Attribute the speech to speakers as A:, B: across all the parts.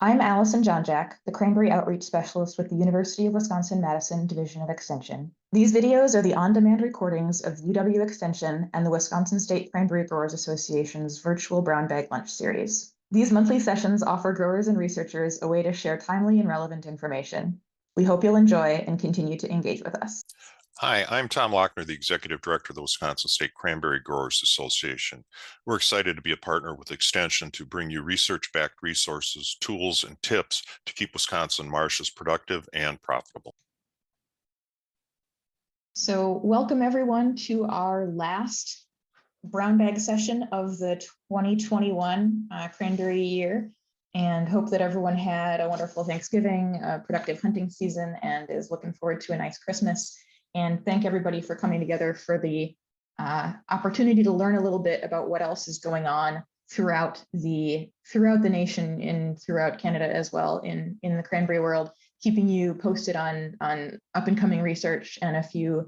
A: I'm Allison Jonjak, the Cranberry Outreach Specialist with the University of Wisconsin-Madison Division of Extension. These videos are the on-demand recordings of UW Extension and the Wisconsin State Cranberry Growers Association's virtual brown bag lunch series. These monthly sessions offer growers and researchers a way to share timely and relevant information. We hope you'll enjoy and continue to engage with us.
B: Hi, I'm Tom Lochner, the Executive Director of the Wisconsin State Cranberry Growers Association. We're excited to be a partner with Extension to bring you research-backed resources, tools, and tips to keep Wisconsin marshes productive and profitable.
A: So welcome everyone to our last brown bag session of the 2021 cranberry year, and hope that everyone had a wonderful Thanksgiving, a productive hunting season, and is looking forward to a nice Christmas. And thank everybody for coming together for the opportunity to learn a little bit about what else is going on throughout the nation and throughout Canada as well in the cranberry world, keeping you posted on up and coming research and a few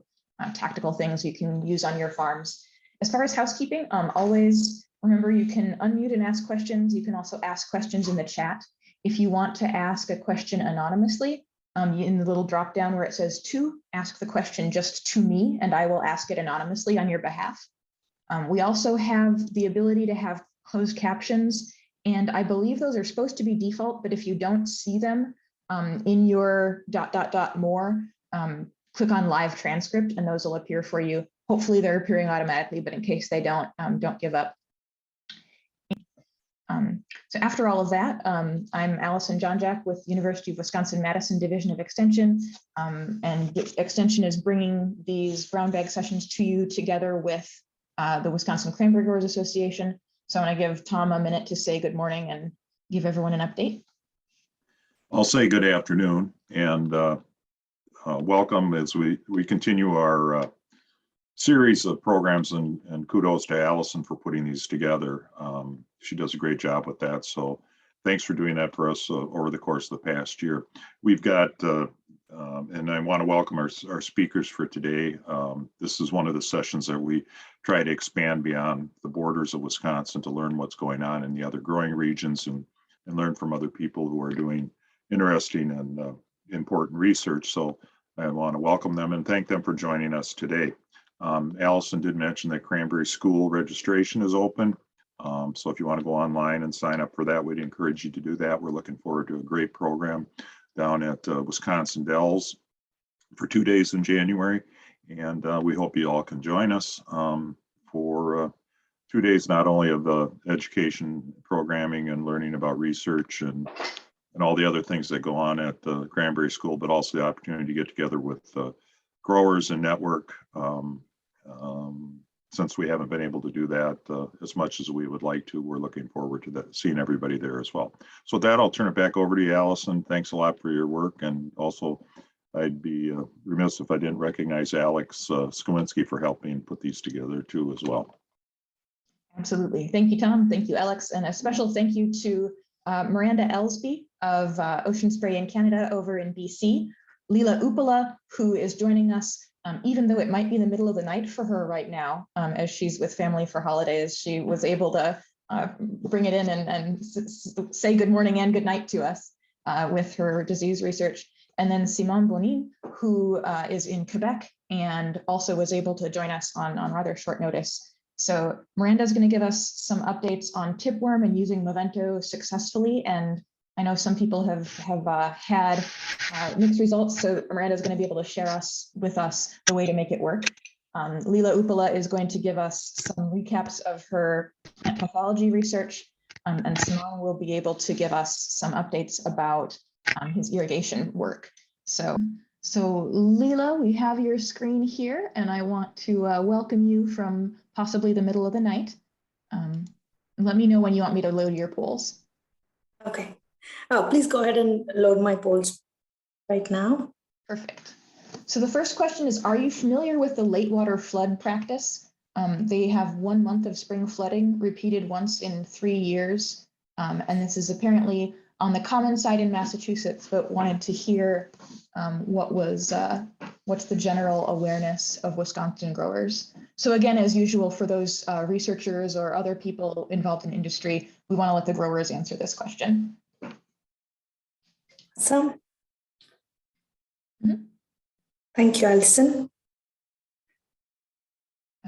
A: tactical things you can use on your farms. As far as housekeeping, always remember you can unmute and ask questions. You can also ask questions in the chat. If you want to ask a question anonymously, in the little drop down where it says to, ask the question just to me, and I will ask it anonymously on your behalf. We also have the ability to have closed captions, and I believe those are supposed to be default, but if you don't see them in your ... more, click on live transcript and those will appear for you. Hopefully they're appearing automatically, but in case they don't give up. So after all of that, I'm Allison Jonjak with University of Wisconsin-Madison Division of Extension, and Extension is bringing these brown bag sessions to you together with the Wisconsin Cranberry Growers Association. So I'm going to give Tom a minute to say good morning and give everyone an update.
C: I'll say good afternoon and welcome as we continue our series of programs, and kudos to Allison for putting these together. She does a great job with that. So thanks for doing that for us over the course of the past year. We've got, and I want to welcome our speakers for today. This is one of the sessions that we try to expand beyond the borders of Wisconsin to learn what's going on in the other growing regions and learn from other people who are doing interesting and important research. So I want to welcome them and thank them for joining us today. Allison did mention that Cranberry School registration is open. So if you want to go online and sign up for that, we'd encourage you to do that. We're looking forward to a great program down at Wisconsin Dells for 2 days in January. And we hope you all can join us for 2 days, not only of education programming and learning about research and all the other things that go on at the Cranberry School, but also the opportunity to get together with growers and network. Since we haven't been able to do that as much as we would like to, we're looking forward to that, seeing everybody there as well. So with that, I'll turn it back over to you, Allison. Thanks a lot for your work. And also, I'd be remiss if I didn't recognize Alex Skowinski for helping put these together too as well.
A: Absolutely. Thank you, Tom. Thank you, Alex. And a special thank you to Miranda Ellsby of Ocean Spray in Canada over in BC, Leela Uppala, who is joining us even though it might be the middle of the night for her right now, as she's with family for holidays. She was able to bring it in and say good morning and good night to us with her disease research. And then Simon Bonin, who is in Quebec and also was able to join us on rather short notice. So Miranda is going to give us some updates on tipworm and using Movento successfully. And I know some people have had mixed results, so Miranda is going to be able to share with us the way to make it work. Leela Uppala is going to give us some recaps of her pathology research, and Simon will be able to give us some updates about his irrigation work. So Leela, we have your screen here, and I want to welcome you from possibly the middle of the night. Let me know when you want me to load your polls.
D: Okay. Please go ahead and load my polls right now.
A: Perfect. So the first question is, are you familiar with the late water flood practice? They have 1 month of spring flooding repeated once in 3 years. And this is apparently on the common side in Massachusetts, but wanted to hear what's the general awareness of Wisconsin growers. So again, as usual, for those researchers or other people involved in industry, we want to let the growers answer this question.
D: So,
A: Mhm.
D: thank you, Allison.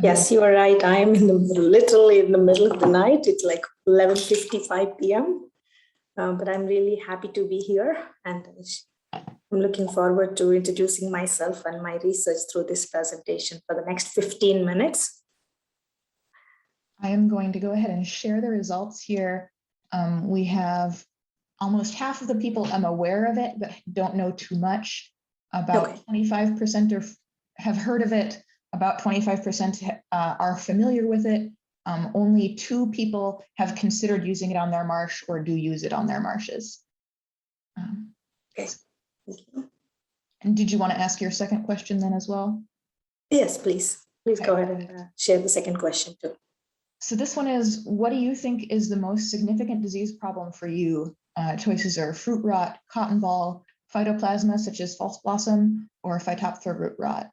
D: Yes, you are right. I am in the middle, literally in the middle of the night. It's like 11:55 p.m. But I'm really happy to be here, and I'm looking forward to introducing myself and my research through this presentation for the next 15 minutes.
A: I am going to go ahead and share the results here. We have almost half of the people I'm aware of it, but don't know too much. About
D: Okay.
A: 25% have heard of it. About 25% are familiar with it. Only 2 people have considered using it on their marsh or do use it on their marshes.
D: Okay. Thank you.
A: And did you want to ask your second question then as well?
D: Yes, please. Please
A: Okay.
D: go ahead and share the second question too.
A: So this one is, what do you think is the most significant disease problem for you? Choices are fruit rot, cotton ball, phytoplasma such as false blossom, or phytophthora root rot.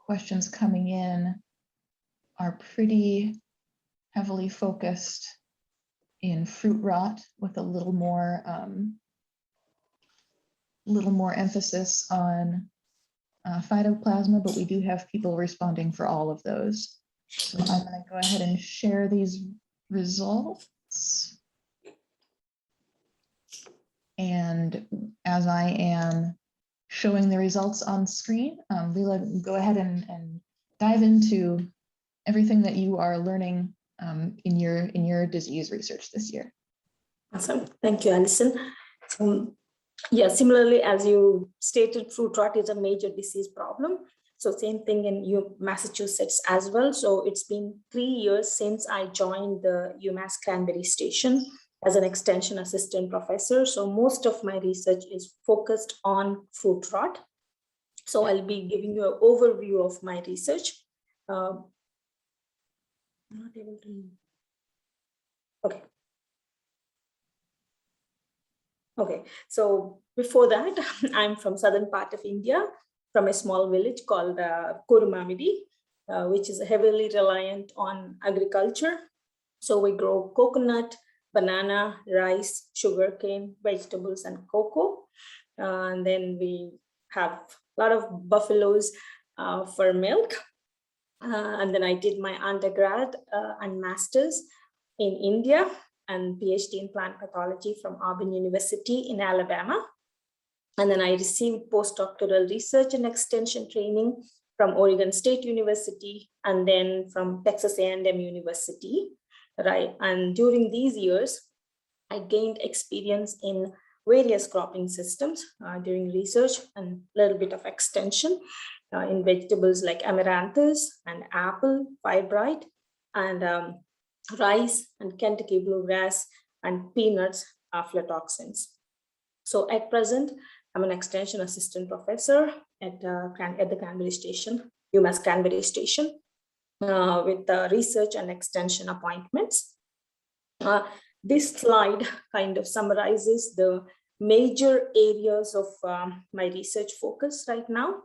A: Questions coming in are pretty heavily focused in fruit rot with a little more emphasis on phytoplasma, but we do have people responding for all of those. So I'm going to go ahead and share these results. And as I am showing the results on screen, Leela, go ahead and dive into everything that you are learning in your disease research this year.
D: Awesome. Thank you, Allison. Yeah, similarly, as you stated, fruit rot is a major disease problem. So same thing in Massachusetts as well. So it's been 3 years since I joined the UMass Cranberry station as an extension assistant professor. So most of my research is focused on fruit rot. So I'll be giving you an overview of my research. I'm not able to. Okay. Okay, so before that, I'm from southern part of India, from a small village called Kurumamidi, which is heavily reliant on agriculture. So we grow coconut, banana, rice, sugarcane, vegetables, and cocoa. And then we have a lot of buffaloes for milk. And then I did my undergrad and master's in India, and PhD in plant pathology from Auburn University in Alabama. And then I received postdoctoral research and extension training from Oregon State University and then from Texas A&M University, right? And during these years, I gained experience in various cropping systems during research and a little bit of extension in vegetables like amaranthus and apple, fibrite, and rice and Kentucky bluegrass and peanuts, aflatoxins. So at present, I'm an extension assistant professor at the Cranberry station, UMass Cranberry station, with research and extension appointments. This slide kind of summarizes the major areas of my research focus right now.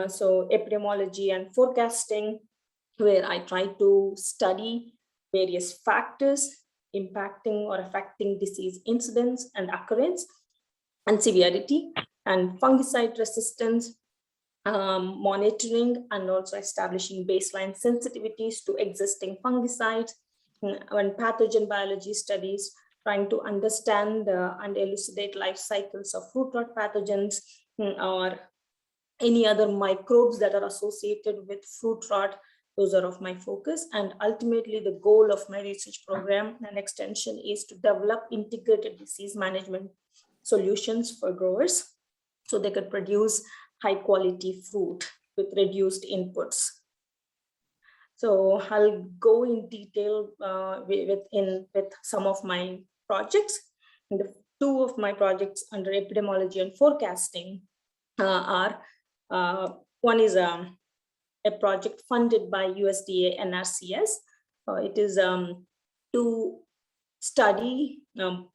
D: So epidemiology and forecasting, where I try to study various factors impacting or affecting disease incidence and occurrence and severity, and fungicide resistance monitoring, and also establishing baseline sensitivities to existing fungicides, and pathogen biology studies, trying to understand and elucidate life cycles of fruit rot pathogens or any other microbes that are associated with fruit rot. Those are of my focus. And ultimately, the goal of my research program and extension is to develop integrated disease management solutions for growers so they could produce high quality fruit with reduced inputs. So I'll go in detail with some of my projects. And the 2 of my projects under epidemiology and forecasting are one is a project funded by USDA NRCS. It is to study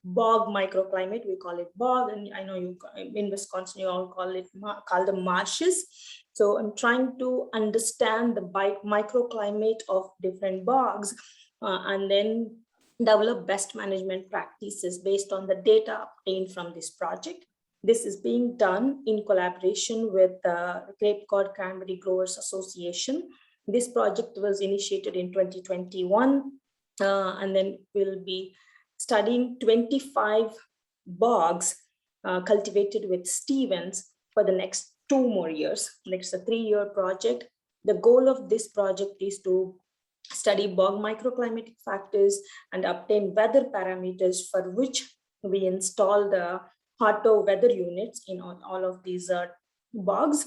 D: bog microclimate. We call it bog, and I know you in Wisconsin you all call them marshes. So I'm trying to understand the microclimate of different bogs, and then develop best management practices based on the data obtained from this project. This is being done in collaboration with the Cape Cod Cranberry Growers Association. This project was initiated in 2021, and then we'll be studying 25 bogs cultivated with Stevens for the next 2 more years. It's a 3-year project. The goal of this project is to study bog microclimatic factors and obtain weather parameters for which we install the Hotto weather units in all of these bogs.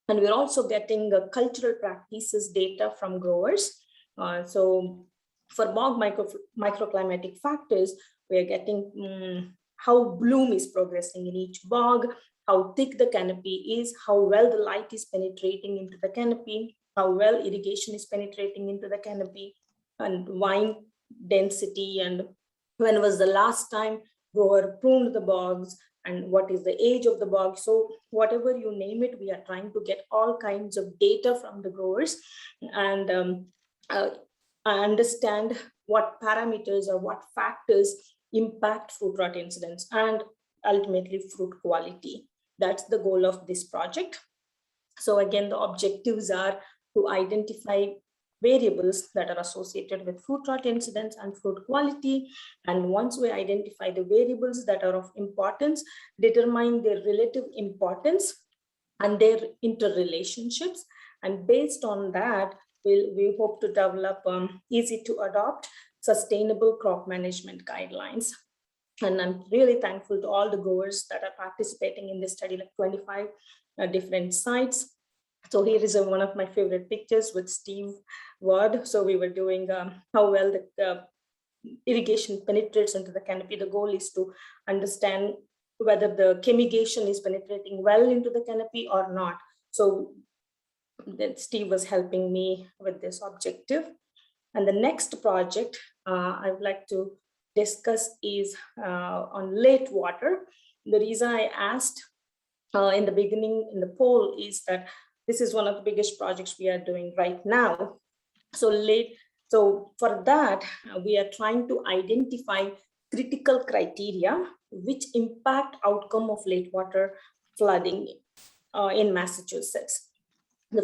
D: And we're also getting cultural practices data from growers. So for bog microclimatic factors, we're getting how bloom is progressing in each bog, how thick the canopy is, how well the light is penetrating into the canopy, how well irrigation is penetrating into the canopy, and vine density, and when was the last time grower pruned the bogs, and what is the age of the bog. So whatever you name it, we are trying to get all kinds of data from the growers and understand what parameters or what factors impact fruit rot incidence and ultimately fruit quality. That's the goal of this project. So again, the objectives are to identify variables that are associated with fruit rot incidence and fruit quality. And once we identify the variables that are of importance, determine their relative importance and their interrelationships. And based on that, we hope to develop easy to adopt sustainable crop management guidelines. And I'm really thankful to all the growers that are participating in this study, like 25 different sites. So here is one of my favorite pictures with Steve Ward. So we were doing how well the irrigation penetrates into the canopy. The goal is to understand whether the chemigation is penetrating well into the canopy or not. So then Steve was helping me with this objective. And the next project I would like to discuss is on late water. The reason I asked in the beginning in the poll is that this is one of the biggest projects we are doing right now. So for that, we are trying to identify critical criteria which impact outcome of late water flooding in Massachusetts.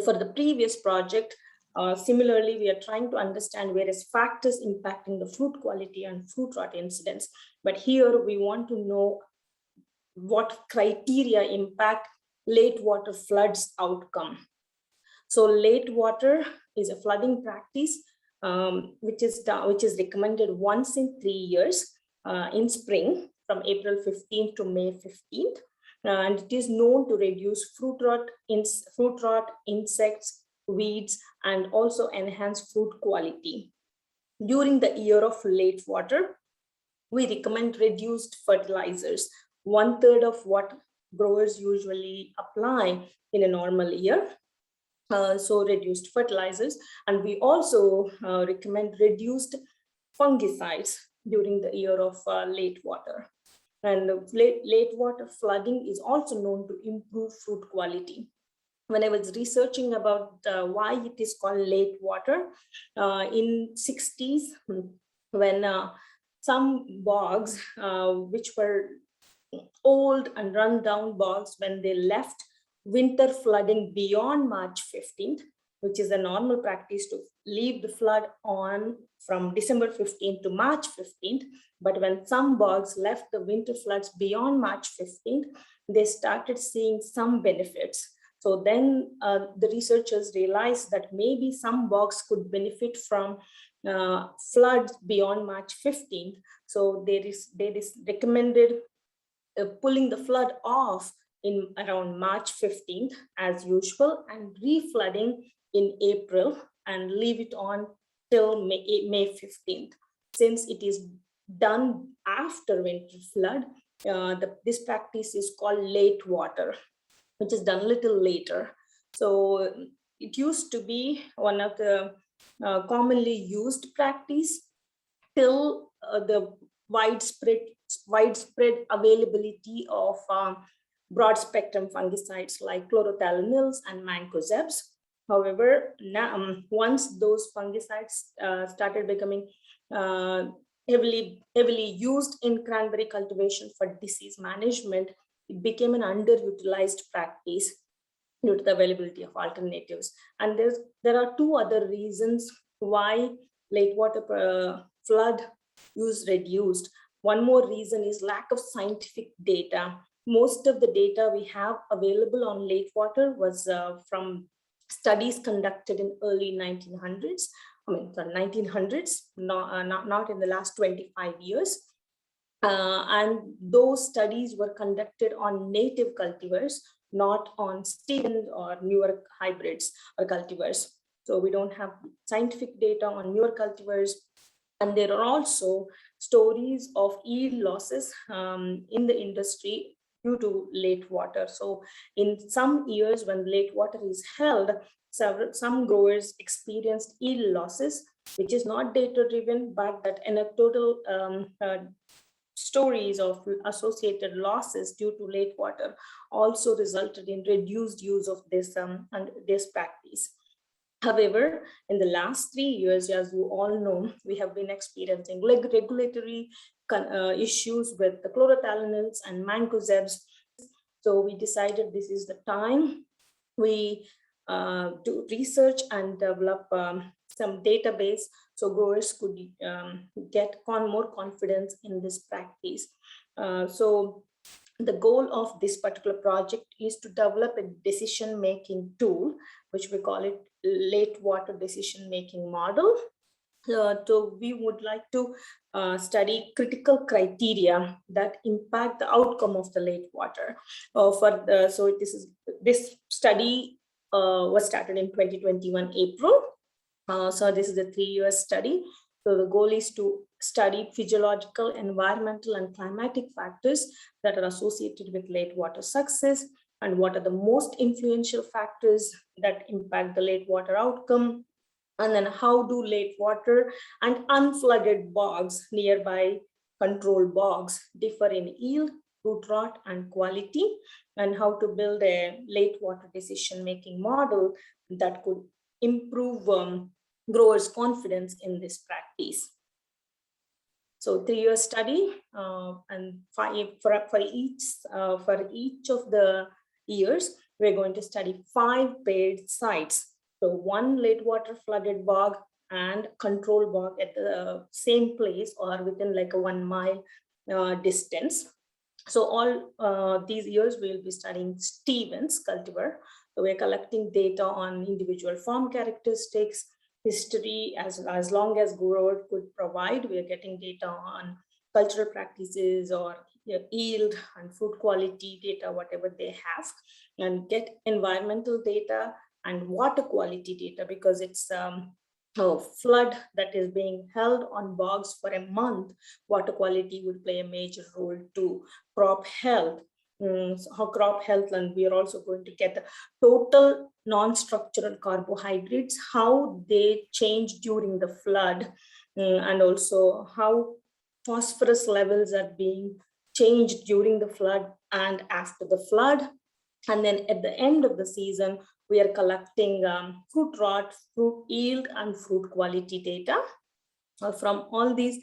D: For the previous project, similarly, we are trying to understand various factors impacting the fruit quality and fruit rot incidence. But here we want to know what criteria impact late water floods outcome. So late water is a flooding practice which is recommended once in 3 years in spring from April 15th to May 15th. And it is known to reduce fruit rot, insects, weeds, and also enhance fruit quality. During the year of late water, we recommend reduced fertilizers, 1/3 of what growers usually apply in a normal year. So reduced fertilizers. And we also recommend reduced fungicides during the year of late water. And late water flooding is also known to improve fruit quality. When I was researching about why it is called late water, in 60s, when some bogs, which were old and run down bogs, when they left winter flooding beyond March 15th, which is a normal practice to leave the flood on from December 15th to March 15th. But when some bogs left the winter floods beyond March 15th, they started seeing some benefits. So then the researchers realized that maybe some bogs could benefit from floods beyond March 15th. So they recommended pulling the flood off in around March 15th as usual and reflooding in April and leave it on till May 15th. Since it is done after winter flood, this practice is called late water, which is done a little later. So it used to be one of the commonly used practice till the widespread availability of broad spectrum fungicides like chlorothalonils and mancozebs. However, now, once those fungicides started becoming heavily used in cranberry cultivation for disease management, it became an underutilized practice due to the availability of alternatives. And there are two other reasons why late water flood use reduced. One more reason is lack of scientific data. Most of the data we have available on late water was from studies conducted in early 1900s. I mean, the 1900s, not in the last 25 years. And those studies were conducted on native cultivars, not on seeded or newer hybrids or cultivars. So we don't have scientific data on newer cultivars. And there are also stories of yield losses in the industry due to late water. So in some years when late water is held, some growers experienced yield losses, which is not data driven, but that anecdotal stories of associated losses due to late water also resulted in reduced use of this practice. However, in the last 3 years, as you all know, we have been experiencing regulatory issues with the chlorothalonils and mancozebs. So we decided this is the time we do research and develop some database so growers could get more confidence in this practice. So the goal of this particular project is to develop a decision-making tool, which we call it late water decision-making model. So we would like to study critical criteria that impact the outcome of the late water. So this study was started in 2021 April. So this is a 3-year study. So the goal is to study physiological, environmental, and climatic factors that are associated with late water success, and what are the most influential factors that impact the late water outcome, and then how do late water and unflooded bogs, nearby control bogs, differ in yield, root rot, and quality, and how to build a late water decision-making model that could improve growers' confidence in this practice. So 3-year study, and for each of the years, we're going to study 5 paired sites. So 1 late water flooded bog and control bog at the same place or within like a 1 mile distance. So all these years we'll be studying Stevens cultivar. So we're collecting data on individual form characteristics, history, as long as grower could provide. We are getting data on cultural practices or yield and food quality data, whatever they have, and get environmental data and water quality data, because it's flood that is being held on bogs for a month. Water quality would play a major role to crop health. So crop health, and we are also going to get the total non-structural carbohydrates, how they change during the flood, and also how phosphorus levels are being changed during the flood and after the flood. And then at the end of the season, we are collecting fruit rot, fruit yield, and fruit quality data. From all these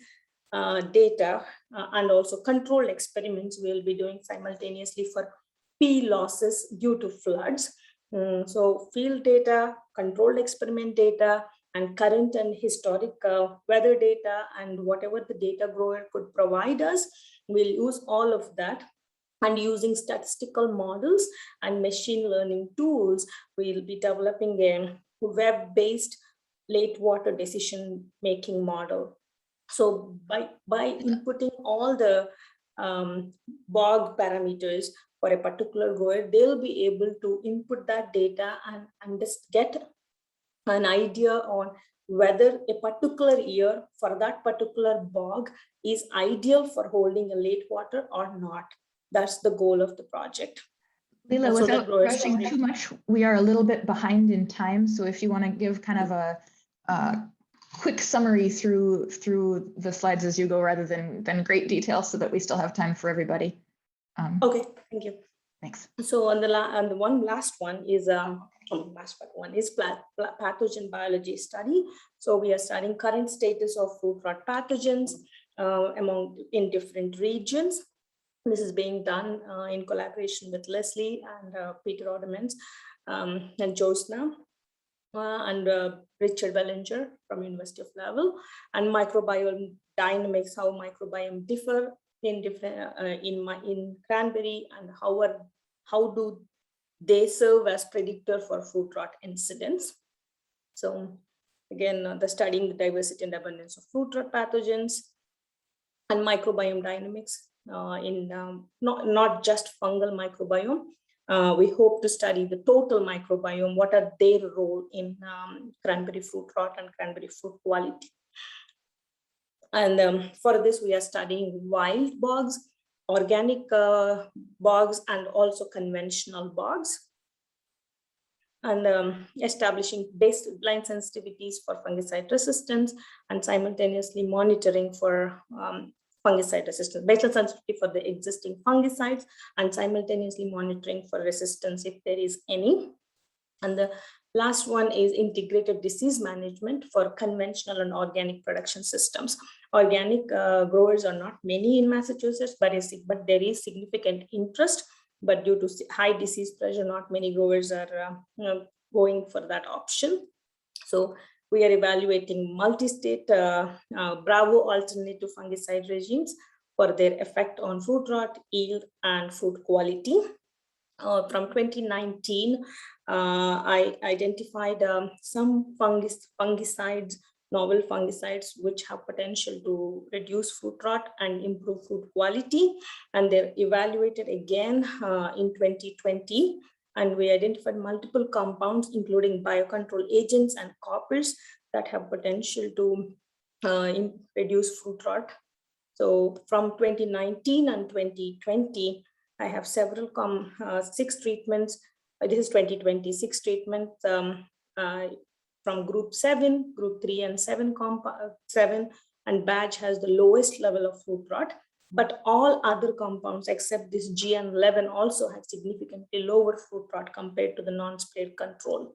D: data and also controlled experiments we'll be doing simultaneously for P losses due to floods. So field data, controlled experiment data, and current and historic weather data, and whatever the data grower could provide us, we'll use all of that. And using statistical models and machine learning tools, we'll be developing a web-based late water decision-making model. So by inputting all the bog parameters for a particular grower, they'll be able to input that data and just get an idea on whether a particular year for that particular bog is ideal for holding a late water or not. That's the goal of the project.
A: Leela, without rushing too much, we are a little bit behind in time. So if you want to give kind of a quick summary through the slides as you go, rather than great detail, so that we still have time for everybody.
D: Okay, thank you.
A: Thanks.
D: So on the last one is pathogen biology study. So we are studying current status of fruit rot pathogens, in different regions. This is being done in collaboration with Leslie and Peter Odemans and Josna and Richard Bellinger from University of Laval, and microbiome dynamics, how microbiome differ in different in Cranberry, and how do they serve as predictor for fruit rot incidence. So again, the studying the diversity and abundance of fruit rot pathogens and microbiome dynamics in not just fungal microbiome. We hope to study the total microbiome, what are their role in cranberry fruit rot and cranberry fruit quality. And for this, we are studying wild bogs, organic bogs, and also conventional bogs, and establishing baseline sensitivities for fungicide resistance, and simultaneously monitoring for fungicide resistance, baseline sensitivity for the existing fungicides, and simultaneously monitoring for resistance if there is any. And the last one is integrated disease management for conventional and organic production systems. Organic growers are not many in Massachusetts, but there is significant interest. But due to high disease pressure, not many growers are going for that option. So we are evaluating multi-state Bravo alternative fungicide regimes for their effect on fruit rot, yield, and fruit quality. From 2019, I identified some fungicides, novel fungicides, which have potential to reduce fruit rot and improve fruit quality. And they're evaluated again in 2020. And we identified multiple compounds, including biocontrol agents and coppers, that have potential to reduce fruit rot. So from 2019 and 2020, I have several 6 treatments. This is 2020, 6 treatments from group 7, group 3 and 7, and badge has the lowest level of fruit rot. But all other compounds except this GN11 also have significantly lower fruit rot compared to the non-sprayed control.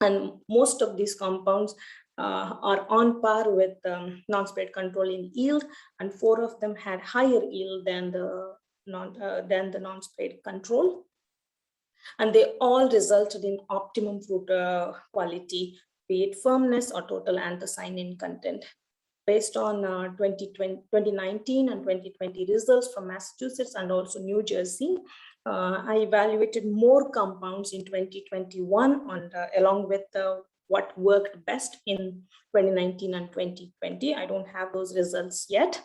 D: And most of these compounds are on par with non-sprayed control in yield, and 4 of them had higher yield than the non-sprayed control. And they all resulted in optimum fruit quality, be it firmness or total anthocyanin content. Based on 2019 and 2020 results from Massachusetts and also New Jersey, I evaluated more compounds in 2021 along with what worked best in 2019 and 2020. I don't have those results yet.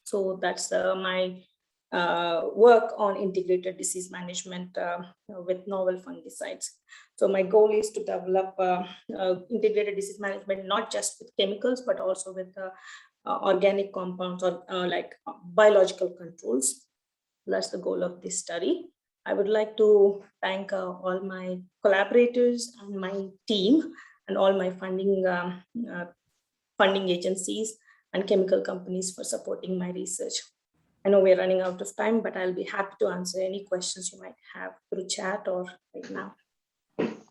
D: So that's my work on integrated disease management with novel fungicides. So my goal is to develop integrated disease management, not just with chemicals, but also with organic compounds or like biological controls. That's the goal of this study. I would like to thank all my collaborators and my team and all my funding agencies and chemical companies for supporting my research. I know we're running out of time, but I'll be happy to answer any questions you might have through chat or right now.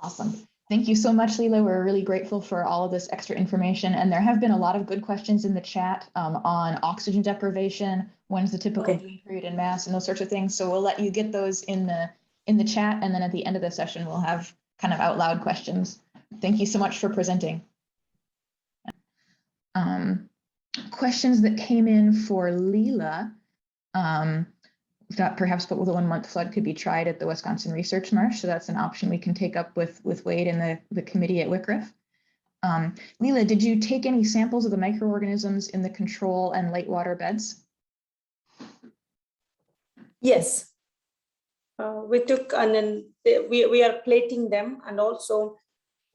A: Awesome. Thank you so much, Leela. We're really grateful for all of this extra information. And there have been a lot of good questions in the chat on oxygen deprivation, when's the typical bloom period in Mass, and those sorts of things. So we'll let you get those in the chat. And then at the end of the session, we'll have kind of out loud questions. Thank you so much for presenting. Questions that came in for Leela. That perhaps the 1-month flood could be tried at the Wisconsin Research Marsh. So that's an option we can take up with Wade and the committee at WCRF. Leela, did you take any samples of the microorganisms in the control and late water beds?
D: Yes, we took, and then we are plating them, and also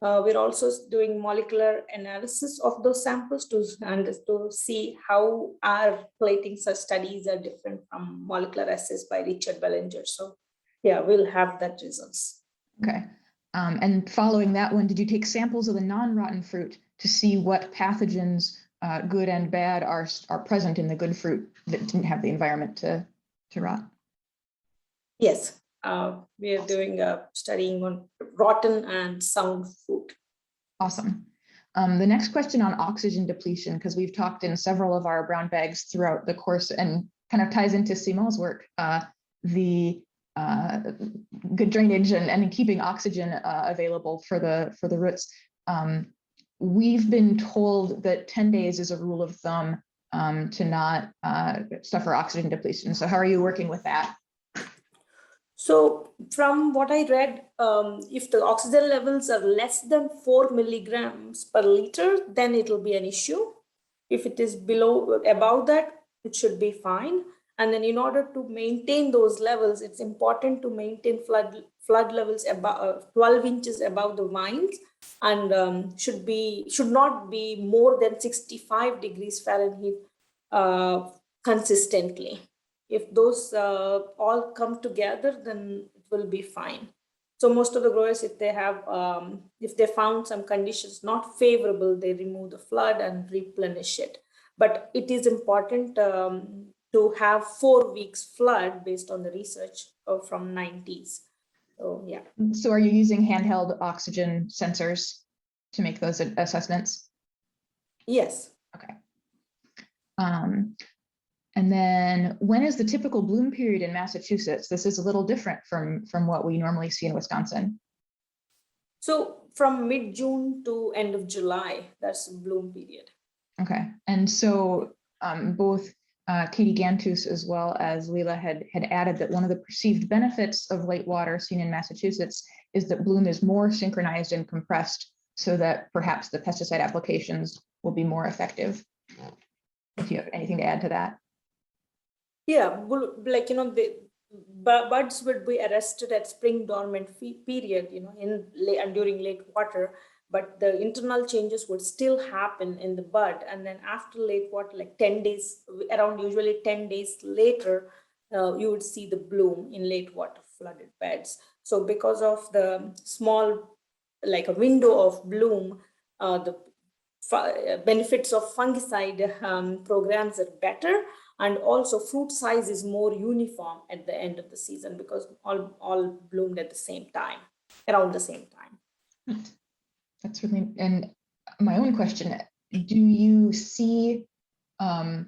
D: we're also doing molecular analysis of those samples to see how our plating studies are different from molecular assays by Richard Bellinger. So yeah, we'll have that results.
A: Okay. And following that one, did you take samples of the non-rotten fruit to see what pathogens, good and bad, are present in the good fruit that didn't have the environment to rot?
D: Yes. We are doing studying on rotten and sound fruit.
A: Awesome. The next question on oxygen depletion, because we've talked in several of our brown bags throughout the course and kind of ties into Simon's work, the good drainage and keeping oxygen available for the roots. We've been told that 10 days is a rule of thumb to not suffer oxygen depletion. So how are you working with that?
D: So from what I read, if the oxygen levels are less than 4 milligrams per liter, then it will be an issue. If it is above that, it should be fine. And then in order to maintain those levels, it's important to maintain flood levels about 12 inches above the vines, and should not be more than 65 degrees Fahrenheit consistently. If those all come together, then it will be fine. So most of the growers, if they found some conditions not favorable, they remove the flood and replenish it. But it is important to have 4 weeks flood based on the research from 90s. So yeah.
A: So are you using handheld oxygen sensors to make those assessments?
D: Yes.
A: Okay. And then when is the typical bloom period in Massachusetts? This is a little different from what we normally see in Wisconsin.
D: So from mid-June to end of July, that's the bloom period.
A: Okay. And so both Katie Gantus as well as Leela had added that one of the perceived benefits of late water seen in Massachusetts is that bloom is more synchronized and compressed so that perhaps the pesticide applications will be more effective. If you have anything to add to that.
D: Yeah, like, the buds would be arrested at spring dormant period, during late water, but the internal changes would still happen in the bud. And then after late water, like 10 days, around usually 10 days later, you would see the bloom in late water flooded beds. So because of the small, like a window of bloom, the benefits of fungicide programs are better. And also fruit size is more uniform at the end of the season because all bloomed at the same time, around the same time.
A: That's really, and my own question, do you see that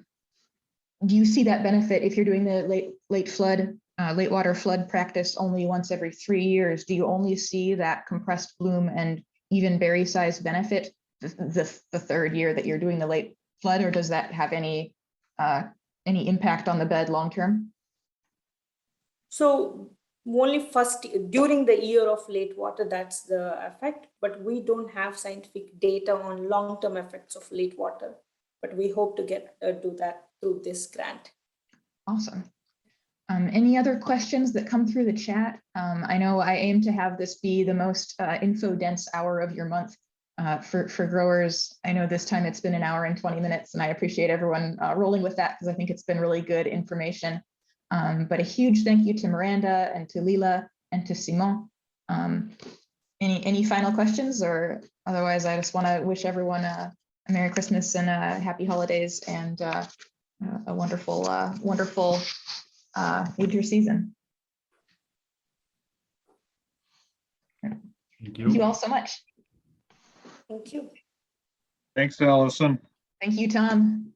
A: benefit if you're doing the late water flood practice only once every 3 years? Do you only see that compressed bloom and even berry size benefit the third year that you're doing the late flood, or does that have any impact on the bed long term?
D: So only during the year of late water, that's the effect, but we don't have scientific data on long-term effects of late water, but we hope to do that through this grant. Awesome.
A: Any other questions that come through the chat? I know I aim to have this be the most info-dense hour of your month for growers. I know this time it's been an hour and 20 minutes, and I appreciate everyone rolling with that because I think it's been really good information. But a huge thank you to Miranda and to Leela and to Simon. Any final questions, or otherwise I just want to wish everyone a Merry Christmas and a Happy Holidays and a wonderful winter season.
E: Thank you.
A: Thank you all so much.
D: Thank you.
C: Thanks, Allison.
A: Thank you, Tom.